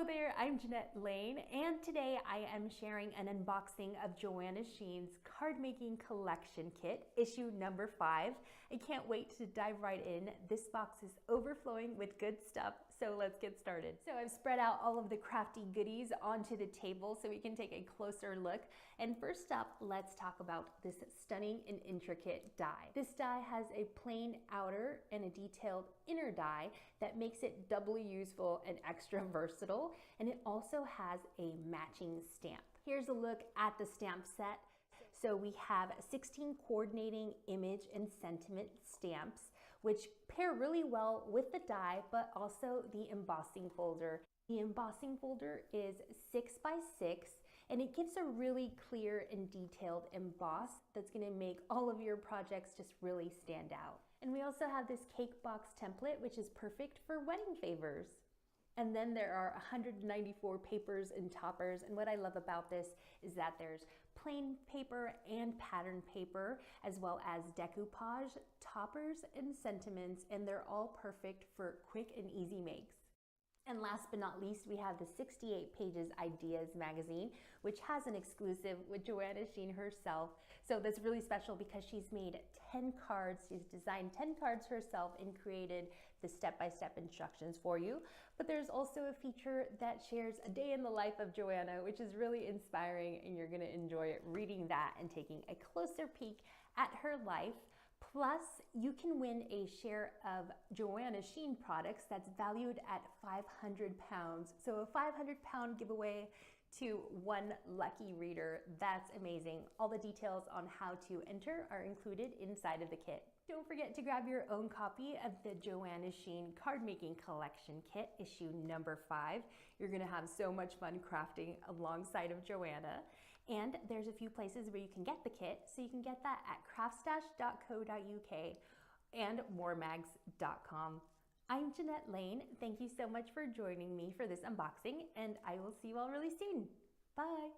Hello there, I'm Jeanette Lane, and today I am sharing an unboxing of Joanna Sheen's Card Making Collection Kit, issue number 5. I can't wait to dive right in. This box is overflowing with good stuff, so let's get started. So I've spread out all of the crafty goodies onto the table so we can take a closer look. And first up, let's talk about this stunning and intricate die. This die has a plain outer and a detailed inner die that makes it doubly useful and extra versatile, and it also has a matching stamp. Here's a look at the stamp set. So we have 16 coordinating image and sentiment stamps, which pair really well with the die, but also the embossing folder. The embossing folder is 6 by 6, and it gives a really clear and detailed emboss that's going to make all of your projects just really stand out. And we also have this cake box template, which is perfect for wedding favors. And then there are 194 papers and toppers, and what I love about this is that there's plain paper and pattern paper, as well as decoupage, toppers, and sentiments, and they're all perfect for quick and easy makes. And last but not least, we have the 68 Pages Ideas magazine, which has an exclusive with Joanna Sheen herself. So that's really special because she's made 10 cards. She's designed 10 cards herself and created the step-by-step instructions for you. But there's also a feature that shares a day in the life of Joanna, which is really inspiring, and you're gonna enjoy reading that and taking a closer peek at her life. Plus, you can win a share of Joanna Sheen products that's valued at £500. So a £500 giveaway to one lucky reader. That's amazing. All the details on how to enter are included inside of the kit. Don't forget to grab your own copy of the Joanna Sheen Card Making Collection Kit, issue number 5. You're gonna have so much fun crafting alongside of Joanna. And there's a few places where you can get the kit, so you can get that at craftstash.co.uk and moremags.com. I'm Jeanette Lane. Thank you so much for joining me for this unboxing, and I will see you all really soon. Bye.